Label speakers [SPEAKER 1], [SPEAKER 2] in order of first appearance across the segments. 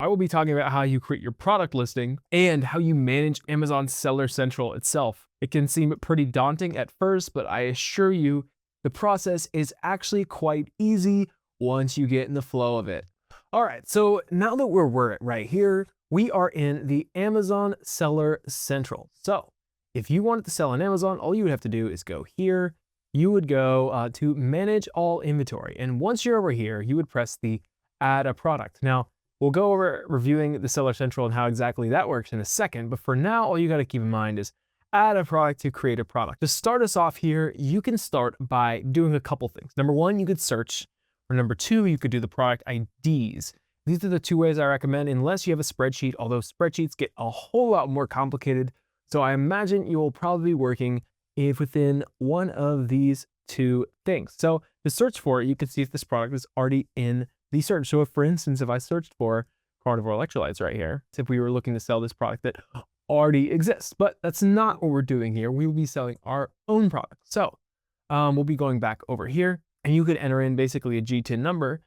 [SPEAKER 1] I will be talking about how you create your product listing and how you manage Amazon Seller Central itself. It can seem pretty daunting at first, but I assure you the process is actually quite easy once you get in the flow of it. All right, so now that we're right here, we are in the Amazon Seller Central. So if you wanted to sell on Amazon, all you would have to do is go here. You would go to manage all inventory. And once you're over here, you would press the add a product. Now, we'll go over reviewing the Seller Central and how exactly that works in a second. But for now, all you got to keep in mind is add a product to create a product. To start us off here, you can start by doing a couple things. Number one, you could search. Or number two, you could do the product IDs. These are the two ways I recommend, unless you have a spreadsheet, although spreadsheets get a whole lot more complicated. So I imagine you will probably be working within one of these two things. So to search for it, you can see if this product is already in the search. So if, for instance, if I searched for carnivore electrolytes right here, if we were looking to sell this product that already exists, but that's not what we're doing here. We will be selling our own product. So we'll be going back over here, and you could enter in basically a GTIN number.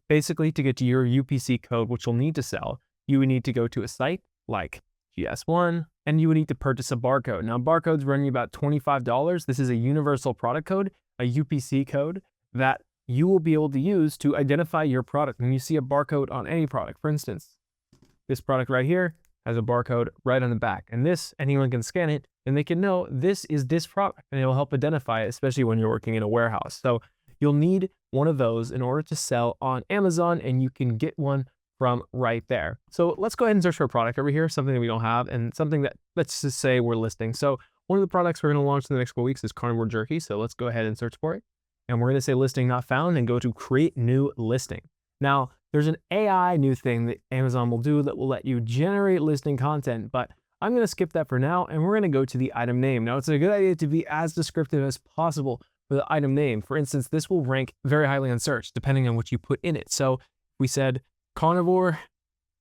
[SPEAKER 1] Basically, to get to your UPC code, which you'll need to sell, you would need to go to a site like GS1, and you would need to purchase a barcode. Now, barcodes run you about $25. This is a universal product code, a UPC code that you will be able to use to identify your product. When you see a barcode on any product, for instance, this product right here has a barcode right on the back, and this, anyone can scan it and they can know this is this product, and it will help identify it, especially when you're working in a warehouse. So you'll need one of those in order to sell on Amazon, and you can get one from right there. So let's go ahead and search for a product over here, something that we don't have, and something that, let's just say we're listing. So one of the products we're going to launch in the next couple weeks is carnivore jerky. So let's go ahead and search for it. And we're going to say listing not found and go to create new listing. Now, there's an AI new thing that Amazon will do that will let you generate listing content, but I'm going to skip that for now, and we're going to go to the item name. Now, it's a good idea to be as descriptive as possible for the item name. For instance, this will rank very highly on search depending on what you put in it. So we said carnivore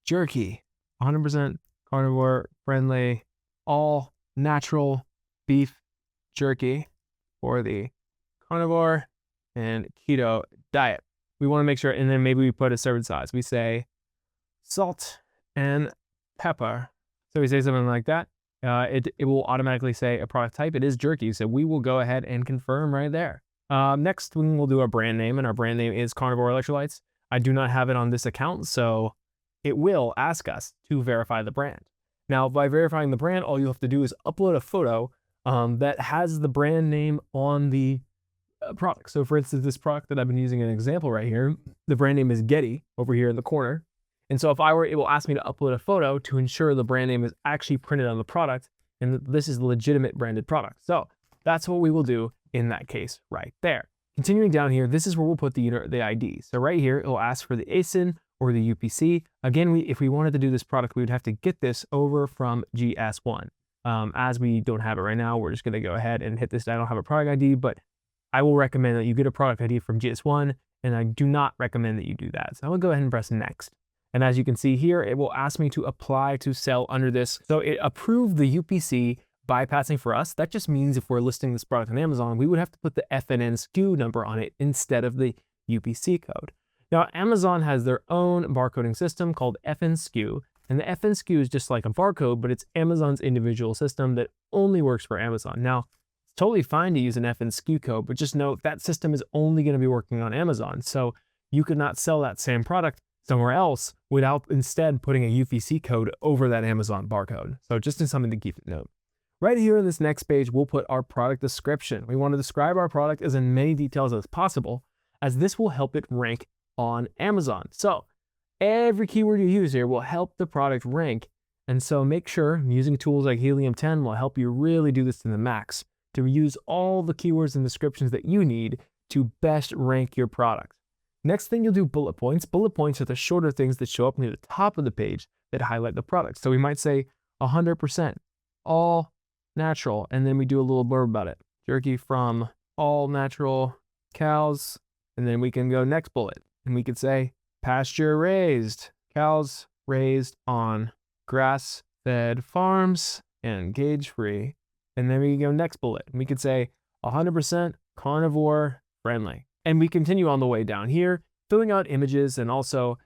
[SPEAKER 1] jerky, 100% carnivore friendly, all natural beef jerky for the carnivore and keto diet. We want to make sure, and then maybe we put a serving size. We say salt and pepper. So we say something like that. It will automatically say a product type. It is jerky, so we will go ahead and confirm right there. Next, we'll do our brand name, and our brand name is Carnivore Electrolytes. I do not have it on this account, so it will ask us to verify the brand. Now, by verifying the brand, all you have to do is upload a photo that has the brand name on the product. So for instance, this product that I've been using an example right here, the brand name is Getty over here in the corner. And so if I were, it will ask me to upload a photo to ensure the brand name is actually printed on the product and that this is a legitimate branded product. So that's what we will do in that case right there. Continuing down here, this is where we'll put the ID. So right here, it will ask for the ASIN or the UPC. Again, if we wanted to do this product, we would have to get this over from GS1. As we don't have it right now, we're just going to go ahead and hit this. I don't have a product ID, but I will recommend that you get a product ID from GS1, and I do not recommend that you do that. So I will go ahead and press next. And as you can see here, it will ask me to apply to sell under this. So it approved the UPC bypassing for us. That just means if we're listing this product on Amazon, we would have to put the FNN SKU number on it instead of the UPC code. Now, Amazon has their own barcoding system called FN SKU, and the FN SKU is just like a barcode, but it's Amazon's individual system that only works for Amazon. Now, it's totally fine to use an FN SKU code, but just note that system is only going to be working on Amazon. So you could not sell that same product somewhere else without instead putting a UPC code over that Amazon barcode. So just something to keep in note. Right here in this next page, we'll put our product description. We want to describe our product as in many details as possible, as this will help it rank on Amazon. So every keyword you use here will help the product rank. And so make sure using tools like Helium 10 will help you really do this to the max, to use all the keywords and descriptions that you need to best rank your product. Next thing, you'll do bullet points. Bullet points are the shorter things that show up near the top of the page that highlight the product. So we might say 100%, all natural, and then we do a little blurb about it. Jerky from all natural cows, and then we can go next bullet, and we could say pasture raised, cows raised on grass-fed farms and cage-free. And then we can go next bullet, and we could say 100% carnivore friendly. And we continue on the way down here, filling out images and also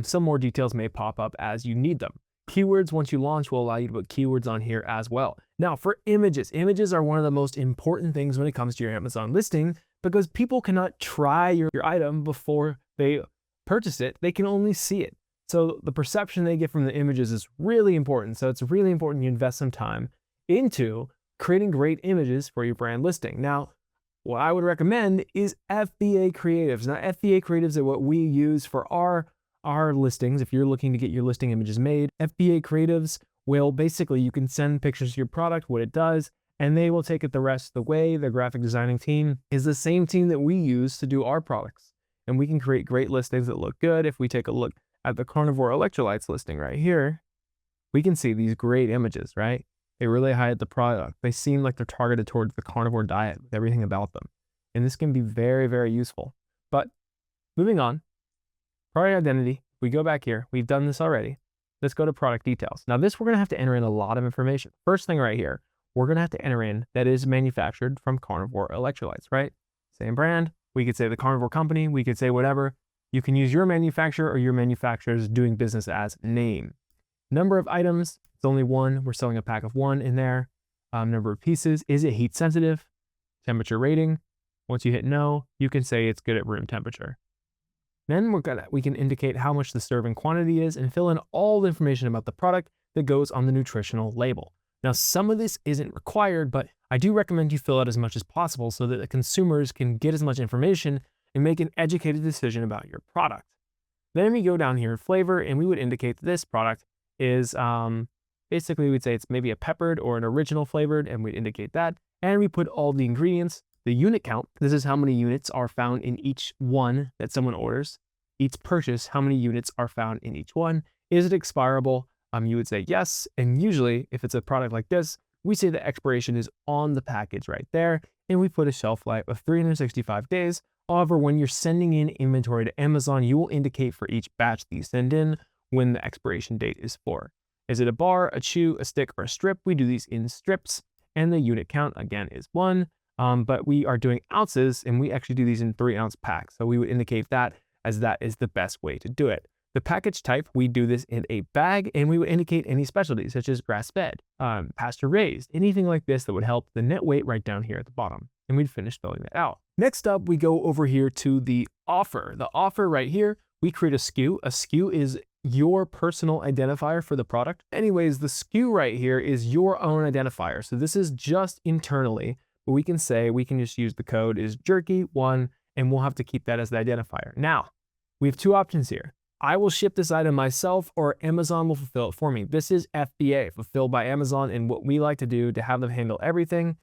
[SPEAKER 1] Some more details may pop up as you need them. Keywords, once you launch, will allow you to put keywords on here as well. Now, for images, images are one of the most important things when it comes to your Amazon listing, because people cannot try your item before they purchase it. They can only see it. So the perception they get from the images is really important. So it's really important you invest some time into creating great images for your brand listing. Now, what I would recommend is FBA creatives. Now, FBA creatives are what we use for our listings. If you're looking to get your listing images made, FBA creatives will basically, you can send pictures of your product, what it does, and they will take it the rest of the way. The graphic designing team is the same team that we use to do our products. And we can create great listings that look good. If we take a look at the carnivore electrolytes listing right here, we can see these great images, right? They really hide the product. They seem like they're targeted towards the carnivore diet with everything about them. And this can be very, very useful. But moving on, product identity, we go back here. We've done this already. Let's go to product details. Now this, we're going to have to enter in a lot of information. First thing right here, we're going to have to enter in that is manufactured from carnivore electrolytes, right? Same brand. We could say the carnivore company. We could say whatever. You can use your manufacturer or your manufacturer's doing business as name. Number of items, it's only one. We're selling a pack of one in there. Number of pieces, is it heat sensitive? Temperature rating. Once you hit no, you can say it's good at room temperature. Then we can indicate how much the serving quantity is and fill in all the information about the product that goes on the nutritional label. Now, some of this isn't required, but I do recommend you fill out as much as possible so that the consumers can get as much information and make an educated decision about your product. Then we go down here in flavor, and we would indicate that this product is basically, we'd say it's maybe a peppered or an original flavored, and we'd indicate that. And we put all the ingredients, the unit count. This is how many units are found in each one that someone orders. Each purchase, how many units are found in each one. Is it expirable? You would say yes. And usually, if it's a product like this, we say the expiration is on the package right there, and we put a shelf life of 365 days. However, when you're sending in inventory to Amazon, you will indicate for each batch that you send in when the expiration date is for. Is it a bar, a chew, a stick, or a strip? We do these in strips, and the unit count, again, is 1. But we are doing ounces, and we actually do these in 3-ounce packs. So we would indicate that as that is the best way to do it. The package type, we do this in a bag, and we would indicate any specialties such as grass-fed, pasture-raised, anything like this that would help the net weight right down here at the bottom. And we'd finish filling that out. Next up, we go over here to the offer. The offer right here, we create a SKU. A SKU is your personal identifier for the product. Anyways, the SKU right here is your own identifier. So this is just internally, but we can say, we can just use the code is jerky1, and we'll have to keep that as the identifier. Now, we have 2 options here. I will ship this item myself, or Amazon will fulfill it for me. This is FBA, fulfilled by Amazon, and what we like to do to have them handle everything.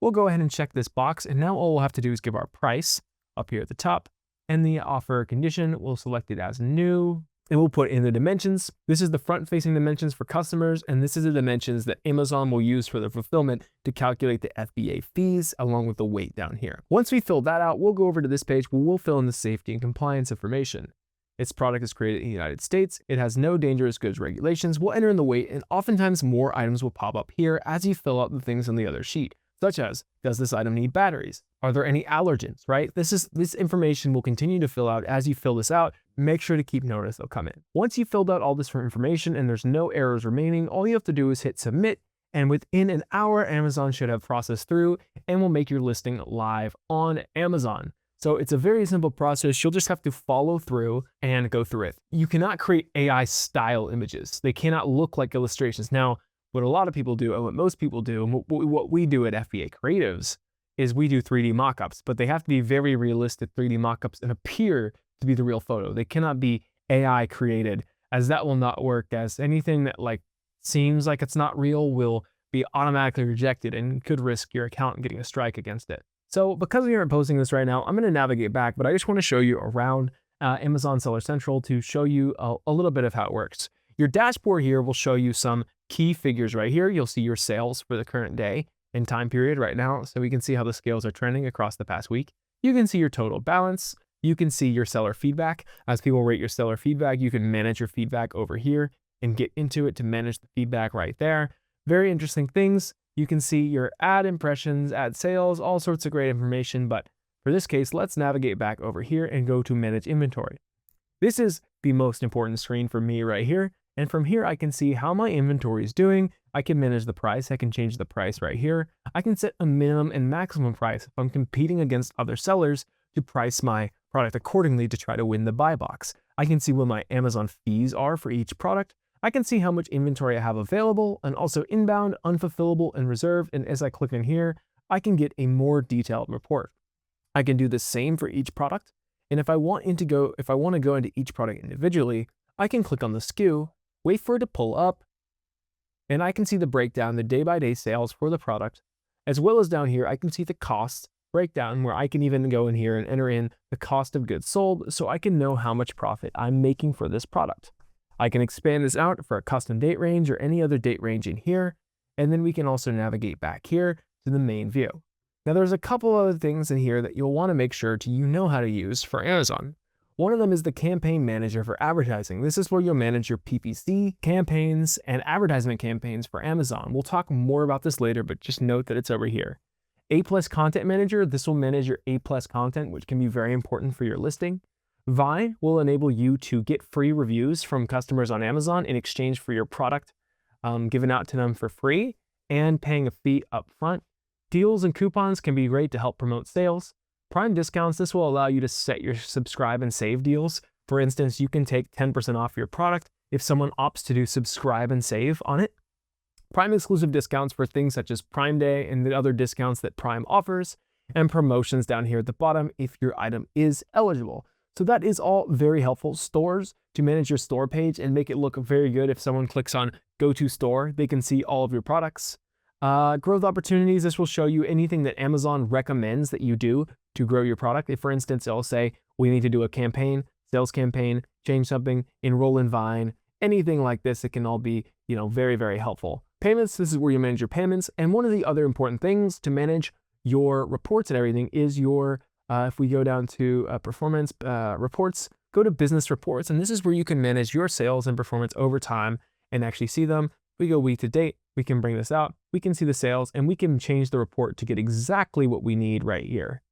[SPEAKER 1] We'll go ahead and check this box, and now all we'll have to do is give our price up here at the top, and the offer condition, we'll select it as new, and we'll put in the dimensions. This is the front-facing dimensions for customers, and this is the dimensions that Amazon will use for the fulfillment to calculate the FBA fees along with the weight down here. Once we fill that out, we'll go over to this page where we'll fill in the safety and compliance information. Its product is created in the United States. It has no dangerous goods regulations. We'll enter in the weight, and oftentimes more items will pop up here as you fill out the things on the other sheet, such as, does this item need batteries? Are there any allergens, right? This information will continue to fill out as you fill this out. Make sure to keep notice they'll come in. Once you've filled out all this information and there's no errors remaining, all you have to do is hit submit, and within an hour, Amazon should have processed through and will make your listing live on Amazon. So it's a very simple process. You'll just have to follow through and go through it. You cannot create AI style images. They cannot look like illustrations. Now, what a lot of people do, and what most people do, and what we do at FBA Creatives is we do 3D mockups, but they have to be very realistic 3D mockups and appear to be the real photo. They cannot be AI created, as that will not work, as anything that like seems like it's not real will be automatically rejected and could risk your account getting a strike against it. So because we aren't posting this right now, I'm going to navigate back, but I just want to show you around Amazon Seller Central to show you a little bit of how it works. Your dashboard here will show you some key figures right here. You'll see your sales for the current day and time period right now, so we can see how the scales are trending across the past week. You can see your total balance. You can see your seller feedback. As people rate your seller feedback, you can manage your feedback over here and get into it to manage the feedback right there. Very interesting things. You can see your ad impressions, ad sales, all sorts of great information. But for this case, let's navigate back over here and go to manage inventory. This is the most important screen for me right here. And from here, I can see how my inventory is doing. I can manage the price. I can change the price right here. I can set a minimum and maximum price if I'm competing against other sellers to price my product accordingly to try to win the buy box. I can see what my Amazon fees are for each product. I can see how much inventory I have available and also inbound, unfulfillable, and reserved. And as I click in here, I can get a more detailed report. I can do the same for each product. And if I want to go into each product individually, I can click on the SKU, wait for it to pull up, and I can see the breakdown, the day-by-day sales for the product, as well as down here, I can see the cost breakdown where I can even go in here and enter in the cost of goods sold so I can know how much profit I'm making for this product. I can expand this out for a custom date range or any other date range in here, and then we can also navigate back here to the main view. Now there's a couple other things in here that you'll want to make sure you know how to use for Amazon. One of them is the campaign manager for advertising. This is where you'll manage your PPC campaigns and advertisement campaigns for Amazon. We'll talk more about this later, but just note that it's over here. A+ content manager, this will manage your A+ content, which can be very important for your listing. Vine will enable you to get free reviews from customers on Amazon in exchange for your product given out to them for free and paying a fee up front. Deals and coupons can be great to help promote sales. Prime discounts, this will allow you to set your subscribe and save deals. For instance, you can take 10% off your product if someone opts to do subscribe and save on it. Prime exclusive discounts for things such as Prime Day and the other discounts that Prime offers, and promotions down here at the bottom if your item is eligible. So that is all very helpful. Stores, to manage your store page and make it look very good. If someone clicks on Go to Store, they can see all of your products. Growth opportunities, this will show you anything that Amazon recommends that you do to grow your product. If, for instance, it'll say, we need to do a campaign, sales campaign, change something, enroll in Vine, anything like this, it can all be, very, very helpful. Payments, this is where you manage your payments. And one of the other important things to manage your reports and everything is your, if we go down to performance reports, go to business reports. And this is where you can manage your sales and performance over time and actually see them. We go week to date, we can bring this out, we can see the sales, and we can change the report to get exactly what we need right here.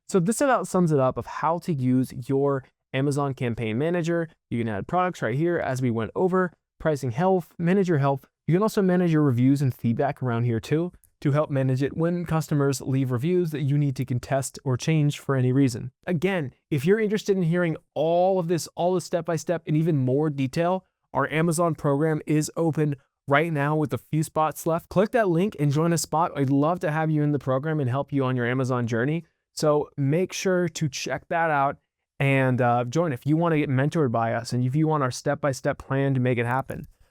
[SPEAKER 1] So this about sums it up of how to use your Amazon Campaign Manager. You can add products right here as we went over, pricing health, manage your health. You can also manage your reviews and feedback around here too, to help manage it when customers leave reviews that you need to contest or change for any reason. Again, if you're interested in hearing all the step-by-step in even more detail, our Amazon program is open right now with a few spots left. Click that link and join a spot. I'd love to have you in the program and help you on your Amazon journey. So make sure to check that out and join if you want to get mentored by us and if you want our step-by-step plan to make it happen.